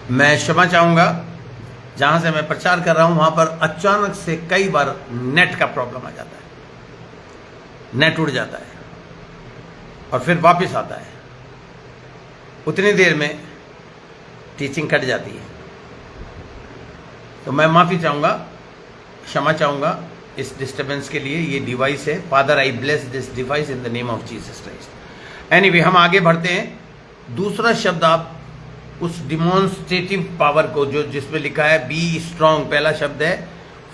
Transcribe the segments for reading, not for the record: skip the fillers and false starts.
मैं क्षमा चाहूँगा, जहाँ से मैं प्रचार कर रहा हूँ वहाँ पर अचानक से कई बार नेट का प्रॉब्लम आ जाता है, नेट उड़ जाता है और फिर वापस आता है। उतनी देर में टीचिंग कट जाती है। तो मैं माफ़ी चाहूँगा, क्षमा चाहूँगा इस डिस्टर्बेंस के लिए। ये डिवाइस है। Father, I bless this device in the name of Jesus Christ. Anyway, हम आगे बढ़ते हैं। दूसरा शब्द, आप उस डिमॉन्स्ट्रेटिव पावर को जो जिसमें लिखा है बी स्ट्रांग, पहला शब्द है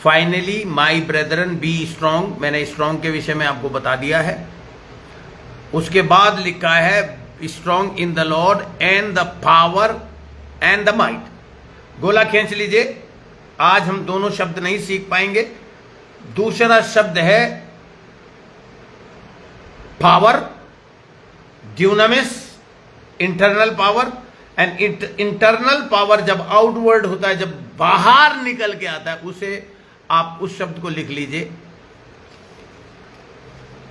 फाइनली माई ब्रेदरन बी स्ट्रांग। मैंने स्ट्रांग के विषय में आपको बता दिया है। उसके बाद लिखा है strong in the Lord and the power and the might. गोला खींच लीजिए। आज हम दोनों शब्द नहीं सीख पाएंगे। दूसरा शब्द है power, dunamis, internal power. And internal power जब आउटवर्ड होता है, जब बाहर निकल के आता है, उसे आप उस शब्द को लिख लीजिए।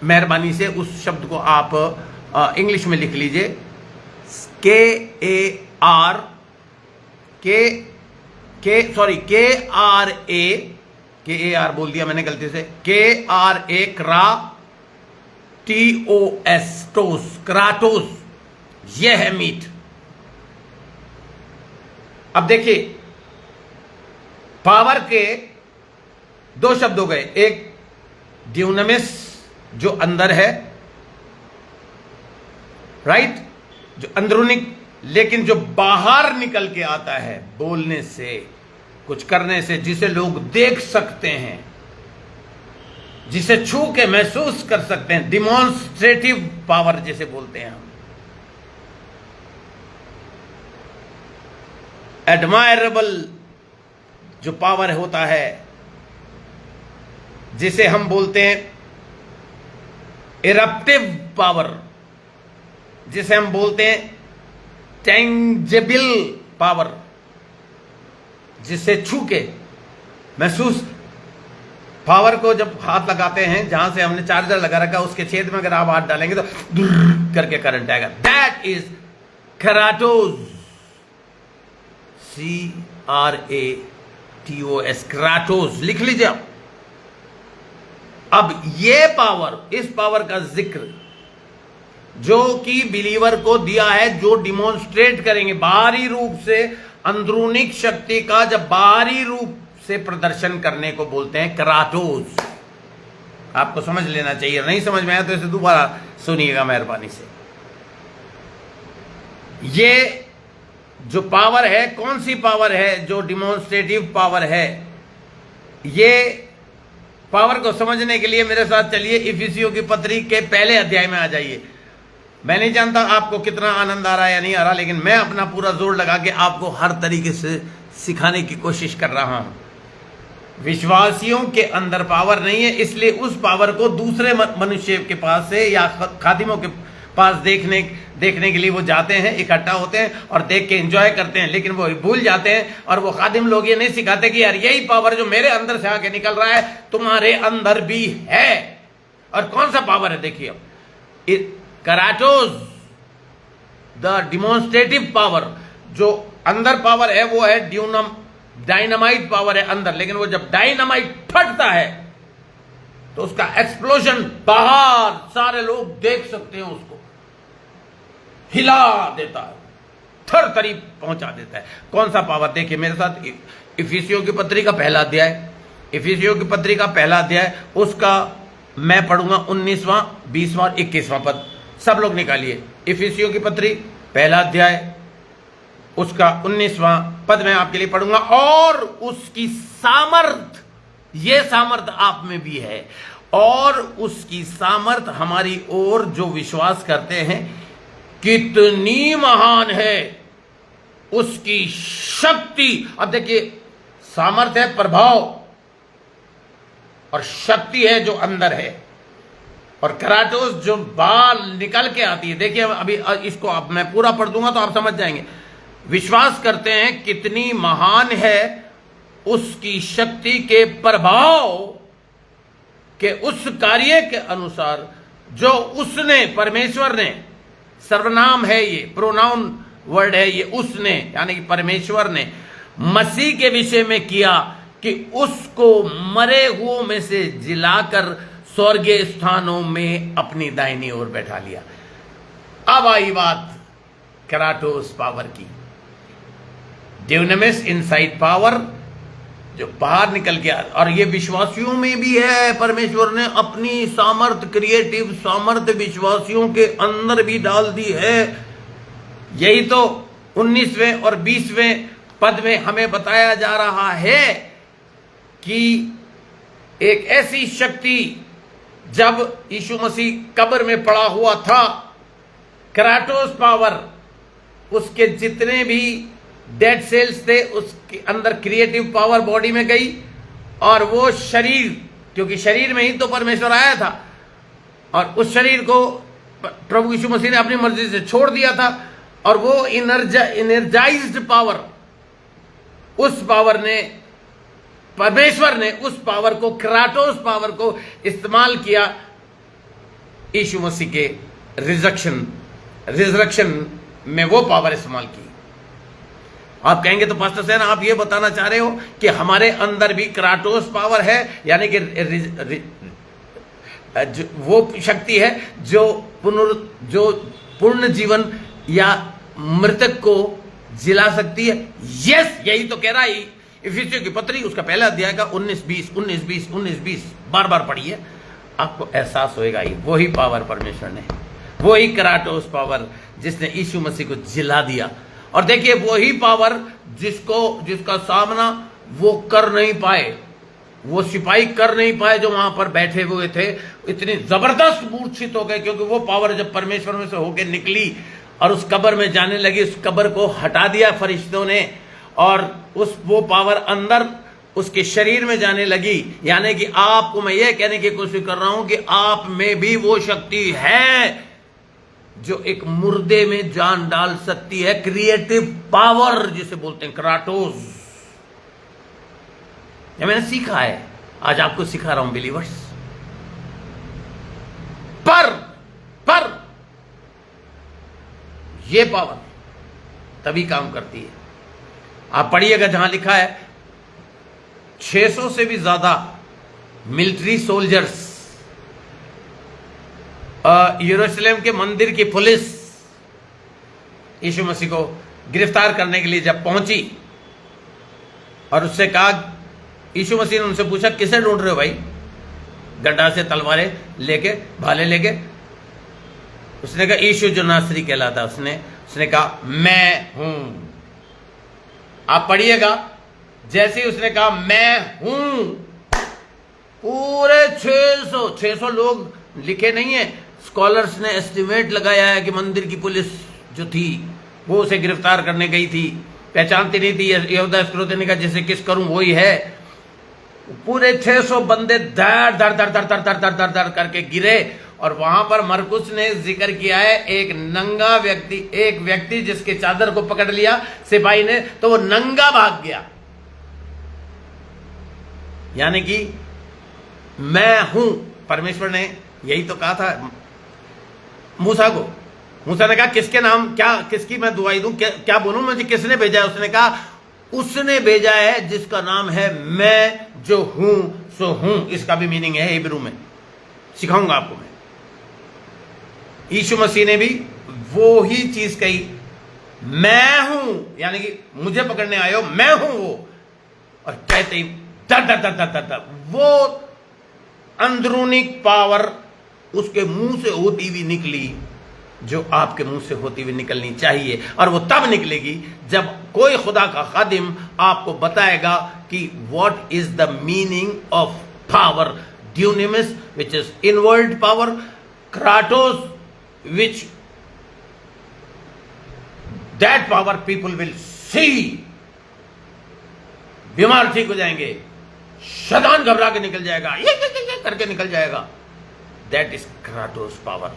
मेहरबानी से उस शब्द को आप इंग्लिश में लिख लीजिए। KAR बोल दिया मैंने गलती से। KRA क्रा TOS टोस, क्राटोस, यह है मीट। अब देखिए, पावर के दो शब्द हो गए। एक ड्यूनामिस जो अंदर है, राइट, जो अंदरूनी, लेकिन जो बाहर निकल के आता है बोलने से, कुछ करने से, जिसे लोग देख सकते हैं, जिसे छू के महसूस कर सकते हैं। डिमॉन्स्ट्रेटिव पावर जिसे बोलते हैं हम। एडमायरेबल जो पावर होता है, जिसे हम बोलते हैं इरप्टिव पावर, जिसे हम बोलते हैं टेंजिबल पावर, जिसे छू के महसूस। पावर को जब हाथ लगाते हैं, जहां से हमने चार्जर लगा रखा, उसके छेद में अगर आप हाथ डालेंगे तो करके करंट आएगा। That is kratos, CRATOS, kratos. लिख लीजिए आप। अब ये पावर, इस पावर का जिक्र जो कि बिलीवर को दिया है, जो डिमॉन्स्ट्रेट करेंगे बाहरी रूप से, अंदरूनी शक्ति का जब बाहरी रूप से प्रदर्शन करने को बोलते हैं क्राटोस। आपको समझ लेना चाहिए। नहीं समझ में आया तो इसे दोबारा सुनिएगा मेहरबानी से। ये जो पावर है, कौन सी पावर है? जो डिमॉन्स्ट्रेटिव पावर है। ये पावर को समझने के लिए मेरे साथ चलिए इफिसियों की पत्री के पहले अध्याय में आ जाइए। मैं नहीं जानता आपको कितना आनंद आ रहा है या नहीं आ रहा, लेकिन मैं अपना पूरा जोर लगा के आपको हर तरीके से सिखाने की कोशिश कर रहा हूं। विश्वासियों के अंदर पावर नहीं है, इसलिए उस पावर को दूसरे मनुष्य के पास से या खादिमों के पास देखने के लिए वो जाते हैं, इकट्ठा होते हैं और देख के एंजॉय करते हैं, लेकिन वो भूल जाते हैं। और वो खादिम लोग ये नहीं सिखाते कि यार यही पावर जो मेरे अंदर से आके निकल रहा है, तुम्हारे अंदर भी है। और कौन सा पावर है? देखिए, कराटोस, द डिमॉन्स्ट्रेटिव पावर, जो अंदर पावर है वो है डायनामाइट पावर है अंदर। लेकिन वो जब डायनामाइट फटता है तो उसका एक्सप्लोजन बाहर सारे लोग देख सकते हैं, उसको हिला देता है, थरथरी पहुंचा देता है। कौन सा पावर? देखिए मेरे साथ इफिसियों की पत्री का पहला अध्याय, इफिसियों की पत्री का पहला अध्याय, उसका मैं पढ़ूंगा 19वां, 20वां और 21वां पद। सब लोग निकालिए। इफिसियों की पत्री पहला अध्याय, उसका 19वां पद मैं आपके लिए पढ़ूंगा। और उसकी सामर्थ, ये सामर्थ आप में भी है, और उसकी सामर्थ हमारी ओर जो विश्वास करते हैं कितनी महान है। उसकी शक्ति, अब देखिए, सामर्थ है प्रभाव, और शक्ति है जो अंदर है, और कराटोस जो बाल निकल के आती है। देखिए अभी इसको अब मैं पूरा पढ़ दूंगा तो आप समझ जाएंगे। विश्वास करते हैं कितनी महान है उसकी शक्ति के प्रभाव के उस कार्य के अनुसार जो उसने, परमेश्वर ने, सर्वनाम है ये, प्रोनाउन वर्ड है ये उसने, यानी कि परमेश्वर ने मसीह के विषय में किया कि उसको मरे हुओं में से जिलाकर स्वर्गीय स्थानों में अपनी दाहिनी ओर बैठा लिया। अब आई बात कराटोस पावर की, ड्यूनामिस इनसाइड पावर, जो बाहर निकल गया। और ये विश्वासियों में भी है, परमेश्वर ने अपनी सामर्थ, क्रिएटिव सामर्थ विश्वासियों के अंदर भी डाल दी है। यही तो 19वें और 20वें पद में हमें बताया जा रहा है कि एक ऐसी शक्ति, जब यीशु मसीह कब्र में पड़ा हुआ था, कराटोस पावर, उसके जितने भी डेड सेल्स थे उसके अंदर क्रिएटिव पावर बॉडी में गई, और वो शरीर, क्योंकि शरीर में ही तो परमेश्वर आया था, और उस शरीर को प्रभु यीशु मसीह ने अपनी मर्जी से छोड़ दिया था, और वो एनर्जाइज्ड पावर, उस पावर ने, परमेश्वर ने उस पावर को, कराटोस पावर को इस्तेमाल किया यीशु मसीह के रिजरेक्शन में, वो पावर इस्तेमाल की। आप कहेंगे तो पास्टर सेन आप ये बताना चाह रहे हो कि हमारे अंदर भी कराटोस पावर है, यानी कि वो शक्ति है जो पूर्ण जीवन या मृतक को जिला सकती है। यस, यही तो कह रहा है इफिसियों की पत्री, उसका पहला अध्याय का 19-20 बार बार पढ़िए, आपको एहसास होएगा ही वही पावर परमेश्वर ने, वही कराटोस पावर जिसने यीशु मसीह को जिला दिया। और देखिए वही पावर जिसका सामना वो कर नहीं पाए, वो सिपाही कर नहीं पाए जो वहां पर बैठे हुए थे, इतनी जबरदस्त मूर्छित हो गए, क्योंकि वो पावर जब परमेश्वर में से होकर निकली और उस कब्र में जाने लगी, उस कब्र को हटा दिया फरिश्तों ने, और वो पावर अंदर उसके शरीर में जाने लगी। यानी कि आपको मैं ये कहने की कोशिश कर रहा हूं कि आप में भी वो शक्ति है जो एक मुर्दे में जान डाल सकती है, क्रिएटिव पावर जिसे बोलते हैं कराटोस। ये मैंने सीखा है, आज आपको सिखा रहा हूं बिलीवर्स। पर ये पावर तभी काम करती है, आप पढ़िएगा जहां लिखा है 600 से भी ज्यादा मिलिट्री सोल्जर्स, यरूशलेम के मंदिर की पुलिस यीशु मसीह को गिरफ्तार करने के लिए जब पहुंची, और उससे कहा, यीशु मसीह ने उनसे पूछा किसे ढूंढ रहे हो भाई, गड्ढा से तलवारें लेके, भाले लेके। उसने कहा यीशु जो नासरी कहलाता, उसने कहा मैं हूं। आप पढ़िएगा, जैसे ही उसने कहा मैं हूं, पूरे 600 लोग लिखे नहीं है, स्कॉलर्स ने एस्टिमेट लगाया है कि मंदिर की पुलिस जो थी वो उसे गिरफ्तार करने गई थी, पहचानती नहीं थी। यहूदा इस्करियोती ने कहा जिसे किस करूं वही है। पूरे 600 बंदे धड़ धड़ धड़ धड़ धड़ धड़ धड़ धड़ धड़ करके गिरे, और वहां पर मरकुस ने जिक्र किया है एक नंगा व्यक्ति, एक व्यक्ति जिसके चादर को पकड़ लिया सिपाही ने, तो वो नंगा भाग गया। यानी कि मैं हूं, परमेश्वर ने यही तो कहा था मूसा को। मूसा ने कहा किसके नाम, क्या किसकी मैं दुआई दूं, क्या बोलूं, मुझे किसने भेजा है? उसने कहा उसने भेजा है जिसका नाम है मैं जो हूं सो हूं। इसका भी मीनिंग है हिब्रू में, सिखाऊंगा आपको मैं। यीशु मसीह ने भी वो ही चीज कही, मैं हूं, यानी कि मुझे पकड़ने आए हो, मैं हूं वो। और कहते ही वो अंदरूनी पावर उसके मुंह से होती हुई निकली, जो आपके मुंह से होती हुई निकलनी चाहिए। और वो तब निकलेगी जब कोई खुदा का खादिम आपको बताएगा कि what is the meaning of power, dunamis which is inward power, kratos which that power people will see. बीमार ठीक हो जाएंगे, शैतान घबरा के निकल जाएगा, ये करके निकल जाएगा। दैट इज क्राटोस पावर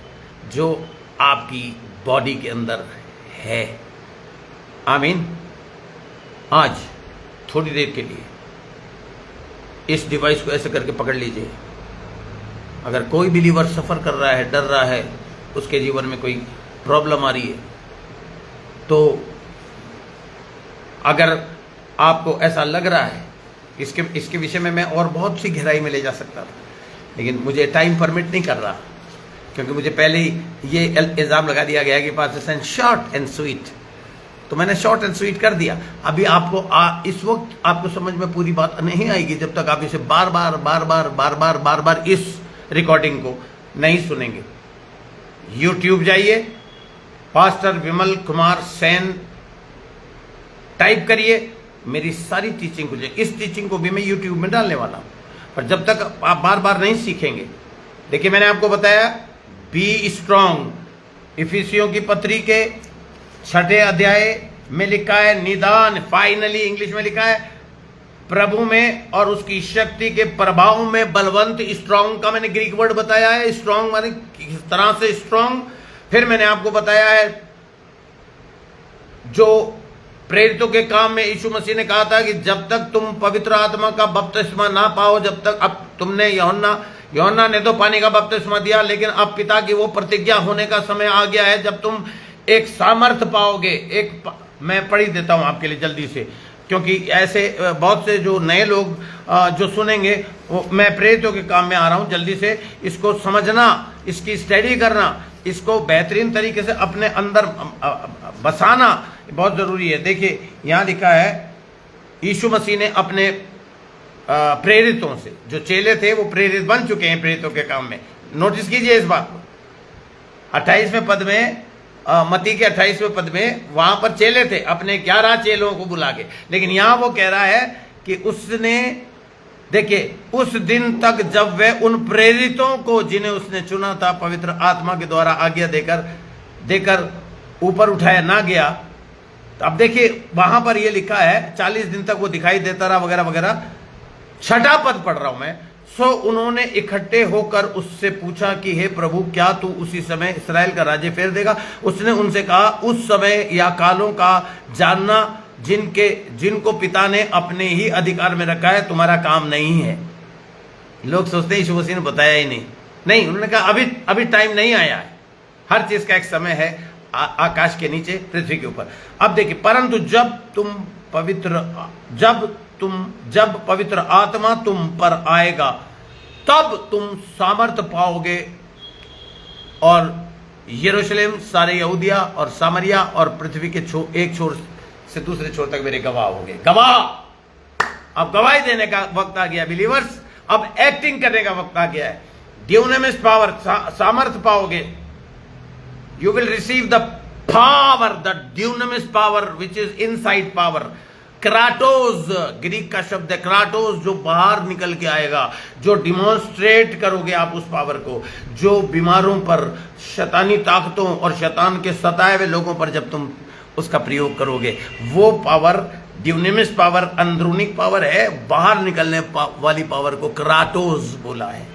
जो आपकी बॉडी के अंदर है। आमीन। आज थोड़ी देर के लिए इस डिवाइस को ऐसे करके पकड़ लीजिए। अगर कोई बिलीवर सफर कर रहा है, डर रहा है, उसके जीवन में कोई प्रॉब्लम आ रही है, तो अगर आपको ऐसा लग रहा है, इसके विषय में मैं और बहुत सी गहराई में ले जा सकता था, लेकिन मुझे टाइम परमिट नहीं कर रहा, क्योंकि मुझे पहले ही ये इल्ज़ाम लगा दिया गया कि पाकिस्तान शॉर्ट एंड स्वीट, तो मैंने शॉर्ट एंड स्वीट कर दिया। अभी आपको इस वक्त आपको समझ में पूरी बात नहीं आएगी जब तक आप इसे बार बार इस रिकॉर्डिंग को नहीं सुनेंगे। यूट्यूब जाइए, पास्टर विमल कुमार सेन टाइप करिए, मेरी सारी टीचिंग को, इस टीचिंग को भी मैं यूट्यूब में डालने वाला हूं, पर जब तक आप बार बार नहीं सीखेंगे, देखिए मैंने आपको बताया बी स्ट्रांग। इफिसियों की पत्री के 6 अध्याय में लिखा है निदान, फाइनली इंग्लिश में लिखा है प्रभु में और उसकी शक्ति के प्रभाव में बलवंत। स्ट्रांग का मैंने ग्रीक वर्ड बताया है, स्ट्रांग माने किस तरह से स्ट्रांग। फिर मैंने आपको बताया है जो प्रेरितों के काम में यीशु मसीह ने कहा था कि जब तक तुम पवित्र आत्मा का बपतिस्मा ना पाओ, जब तक, अब तुमने यूहन्ना ने तो पानी का बपतिस्मा दिया, लेकिन अब पिता की वो प्रतिज्ञा होने का समय आ गया है जब तुम एक सामर्थ पाओगे। मैं पढ़ी देता हूं आपके लिए जल्दी से, क्योंकि ऐसे बहुत से जो नए लोग जो सुनेंगे, वो मैं प्रेरितों के काम में आ रहा हूं, जल्दी से इसको समझना, इसकी स्टडी करना, इसको बेहतरीन तरीके से अपने अंदर बसाना बहुत जरूरी है। देखिए यहां लिखा है यीशु मसीह ने अपने प्रेरितों से, जो चेले थे वो प्रेरित बन चुके हैं प्रेरितों के काम में। नोटिस कीजिए इस बात को, 28वें पद में, मत्ती के 28वें पद में, वहां पर चेले थे, अपने 11 चेलों को बुला के, लेकिन यहां वो कह रहा है कि उसने, देखिए उस दिन तक जब वह उन प्रेरितों को जिन्हें उसने चुना था पवित्र आत्मा के द्वारा आज्ञा देकर ऊपर उठाया ना गया। तो अब देखिए वहां पर यह लिखा है 40 दिन तक वो दिखाई देता रहा वगैरह वगैरह। 6वां पद पढ़ रहा हूं मैं। सो उन्होंने इकट्ठे होकर उससे पूछा कि हे प्रभु, क्या तू उसी समय इसराइल का राज्य फेर देगा? उसने उनसे कहा, उस समय या कालों का जानना जिनको पिता ने अपने ही अधिकार में रखा है तुम्हारा काम नहीं है। लोग सोचते हैं यीशु मसीह ने बताया ही नहीं, उन्होंने कहा अभी टाइम नहीं आया है। हर चीज का एक समय है, आकाश के नीचे, पृथ्वी के ऊपर। अब देखिए, परंतु जब पवित्र आत्मा तुम पर आएगा तब तुम सामर्थ पाओगे और यरूशलेम, सारे यहूदिया और सामरिया और पृथ्वी के एक छोर से दूसरे छोर तक मेरे गवाह होंगे। गवाह, अब गवाही देने का वक्त आ गया बिलीवर्स, अब एक्टिंग करने का वक्त आ गया है। ड्यूनामिस पावर, सामर्थ पाओगे। You will receive the power, the dunamis power which is inside power. Kratos, Greek का शब्द है क्राटोस, जो बाहर निकल के आएगा, जो डिमॉन्स्ट्रेट करोगे आप उस पावर को, जो बीमारों पर, शैतानी ताकतों और शैतान के सताए हुए लोगों पर जब तुम उसका प्रयोग करोगे, वो पावर ड्यूनामिस पावर अंदरूनी पावर है, बाहर निकलने वाली पावर को क्राटोस बोला है।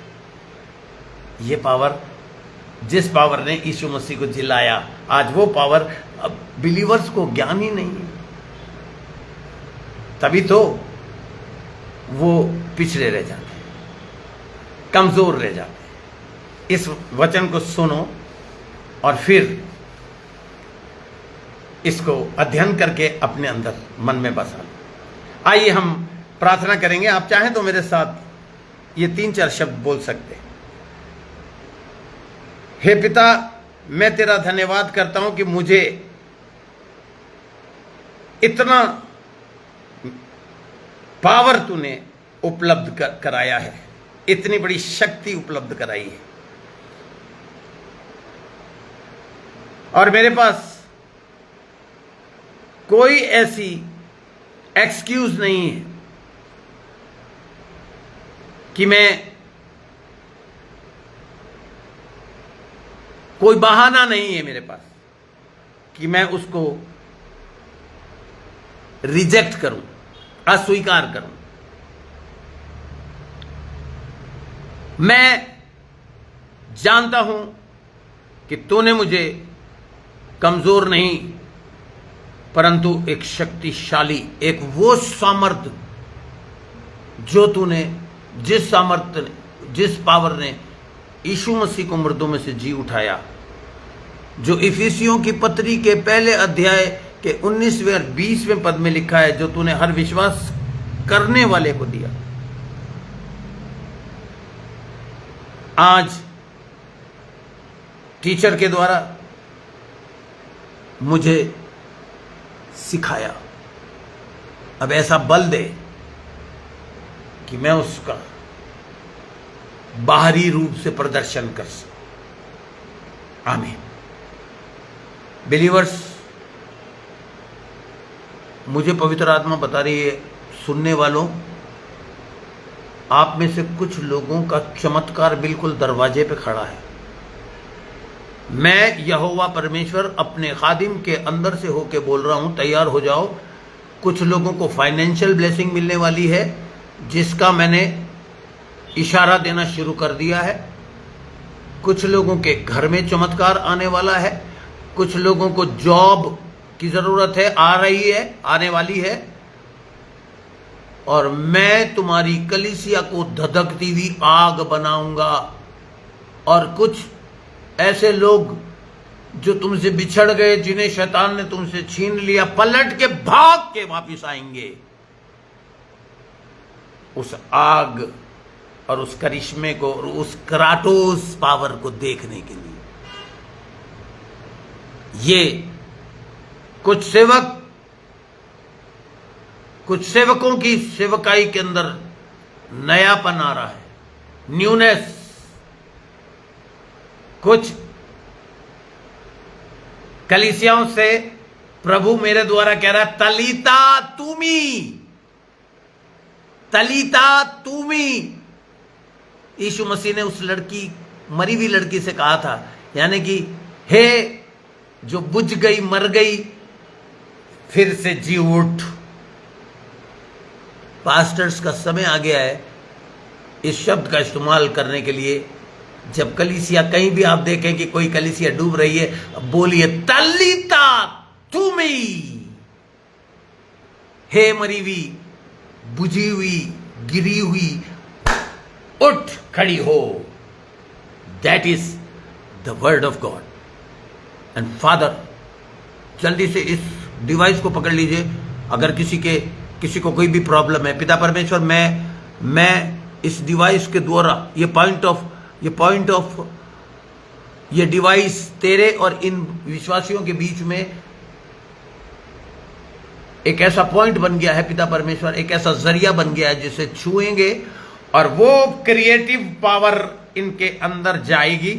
ये पावर, जिस पावर ने यीशु मसीह को जिलाया, आज वो पावर अब बिलीवर्स को ज्ञान ही नहीं है, तभी तो वो पिछड़े रह जाते हैं, कमजोर रह जाते हैं। इस वचन को सुनो और फिर इसको अध्ययन करके अपने अंदर मन में बसा लो। आइए हम प्रार्थना करेंगे। आप चाहें तो मेरे साथ ये 3-4 शब्द बोल सकते हैं। हे पिता, मैं तेरा धन्यवाद करता हूं कि मुझे इतना पावर तूने उपलब्ध कराया है, इतनी बड़ी शक्ति उपलब्ध कराई है, और मेरे पास कोई ऐसी एक्सक्यूज नहीं है कि मैं, कोई बहाना नहीं है मेरे पास कि मैं उसको रिजेक्ट करूं, अस्वीकार करूं। मैं जानता हूं कि तूने मुझे कमजोर नहीं, परंतु एक शक्तिशाली, एक वो सामर्थ्य जो तूने, जिस सामर्थ्य ने, जिस पावर ने यीशु मसीह को मर्दों में से जी उठाया, जो इफिसियों की पत्री के पहले अध्याय के 19वें और 20वें पद में लिखा है, जो तूने हर विश्वास करने वाले को दिया। आज टीचर के द्वारा मुझे सिखाया, अब ऐसा बल दे कि मैं उसका बाहरी रूप से प्रदर्शन कर सकूं। आमीन। बिलीवर्स, मुझे पवित्र आत्मा बता रही है, सुनने वालों, आप में से कुछ लोगों का चमत्कार बिल्कुल दरवाजे पे खड़ा है। मैं यहोवा परमेश्वर अपने खादिम के अंदर से होके बोल रहा हूं, तैयार हो जाओ। कुछ लोगों को फाइनेंशियल ब्लेसिंग मिलने वाली है, जिसका मैंने इशारा देना शुरू कर दिया है। कुछ लोगों के घर में चमत्कार आने वाला है। कुछ लोगों को जॉब की जरूरत है, आ रही है, आने वाली है। और मैं तुम्हारी कलीसिया को धधकती हुई आग बनाऊंगा। और कुछ ऐसे लोग जो तुमसे बिछड़ गए, जिन्हें शैतान ने तुमसे छीन लिया, पलट के भाग के वापिस आएंगे उस आग और उस करिश्मे को और उस कराटोस पावर को देखने के लिए। ये कुछ सेवकों की सेवकाई के अंदर नयापन आ रहा है, न्यूनेस। कुछ कलीसियाओं से प्रभु मेरे द्वारा कह रहा है, तलीता तूमी। यीशु मसीह ने उस लड़की, मरी हुई लड़की से कहा था, यानी कि हे जो बुझ गई, मर गई, फिर से जी उठ। पास्टर्स का समय आ गया है इस शब्द का इस्तेमाल करने के लिए। जब कलीसिया, कहीं भी आप देखें कि कोई कलीसिया डूब रही है, बोलिए तलीता तूमी। हे मरी हुई, बुझी हुई, गिरी हुई, उठ खड़ी हो। That is the word of God. And father, जल्दी से इस डिवाइस को पकड़ लीजिए। अगर किसी को कोई भी प्रॉब्लम है, पिता परमेश्वर, मैं इस डिवाइस के द्वारा ये डिवाइस तेरे और इन विश्वासियों के बीच में एक ऐसा पॉइंट बन गया है पिता परमेश्वर, एक ऐसा जरिया बन गया है जिसे छुएंगे और वो क्रिएटिव पावर इनके अंदर जाएगी।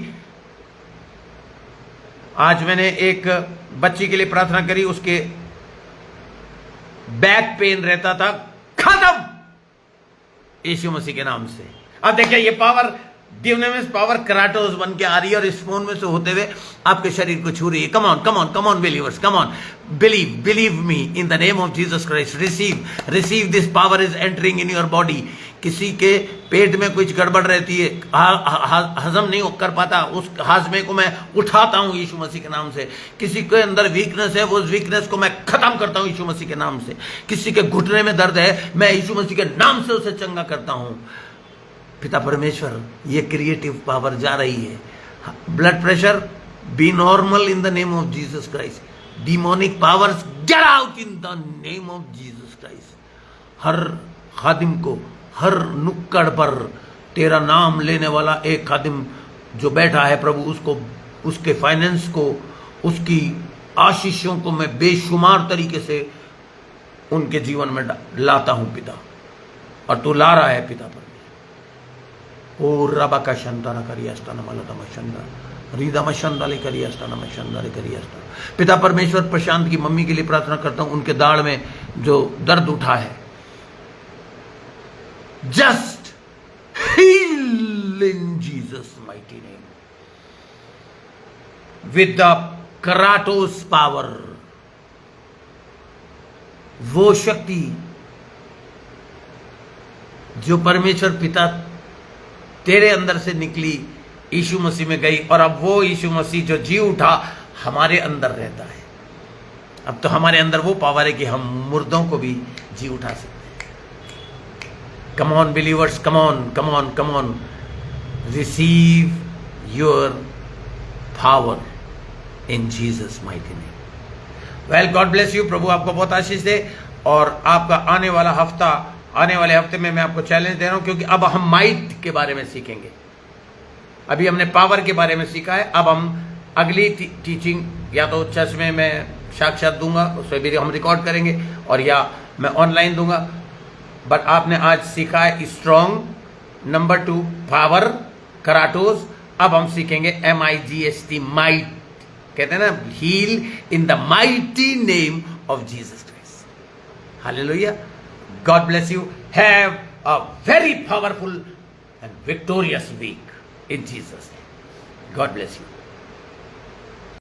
आज मैंने एक बच्ची के लिए प्रार्थना करी, उसके बैक पेन रहता था, खत्म यीशु मसीह के नाम से। अब देखिए ये पावर, डिनामिस पावर कराटोस बन के आ रही है और इस फोन में से होते हुए आपके शरीर को छू रही है। कम on believers, come on, believe me in the name of Jesus Christ. Receive this power is entering in your body. किसी के पेट में कुछ गड़बड़ रहती है, हजम नहीं कर पाता, उस हाजमे को मैं उठाता हूं यीशु मसीह के नाम से। किसी के अंदर वीकनेस है, वो उस वीकनेस को मैं खत्म करता हूं यीशु मसीह के नाम से। किसी के घुटने में दर्द है, मैं यीशु मसीह के नाम से उसे चंगा करता हूं। पिता परमेश्वर, ये क्रिएटिव पावर जा रही है। Blood pressure be normal in the name of Jesus Christ. Demonic powers get out in the name of Jesus Christ. हर खादिम को, हर नुक्कड़ पर तेरा नाम लेने वाला एक खादिम जो बैठा है प्रभु, उसको, उसके फाइनेंस को, उसकी आशीषों को मैं बेशुमार तरीके से उनके जीवन में लाता हूं पिता, और तू ला रहा है पिता पर। ओ रबा का शंताना करियास्ताना मलतम शंदा रीदम शंदाले करियास्ताना में शंदाले करियास्ताना। पिता परमेश्वर, प्रशांत की मम्मी के लिए प्रार्थना करता हूं, उनके दाढ़ में जो दर्द उठा है, just heal in Jesus mighty name with the kratos power. वो शक्ति जो परमेश्वर पिता तेरे अंदर से निकली, यीशु मसीह में गई, और अब वो यीशु मसीह जो जी उठा हमारे अंदर रहता है। अब तो हमारे अंदर वो पावर है कि हम मुर्दों को भी जी उठा सकते हैं। Come on believers, come on, receive your power in Jesus mighty name. Well, God bless you. प्रभु आपको बहुत आशीष दे। और आपका आने वाले हफ्ते में मैं आपको चैलेंज दे रहा हूं, क्योंकि अब हम माइट के बारे में सीखेंगे। अभी हमने पावर के बारे में सीखा है, अब हम अगली टीचिंग या तो चर्च में मैं साक्षात दूंगा, उसमें भी हम रिकॉर्ड करेंगे, और या मैं ऑनलाइन दूंगा। बट आपने आज सीखा है स्ट्रॉन्ग, नंबर 2 पावर, कराटोस। अब हम सीखेंगे MIGHT, माइट। कहते हैं ना, heal in the mighty name of Jesus Christ. Hallelujah. God bless you. Have a very powerful and victorious week in Jesus name. God bless you.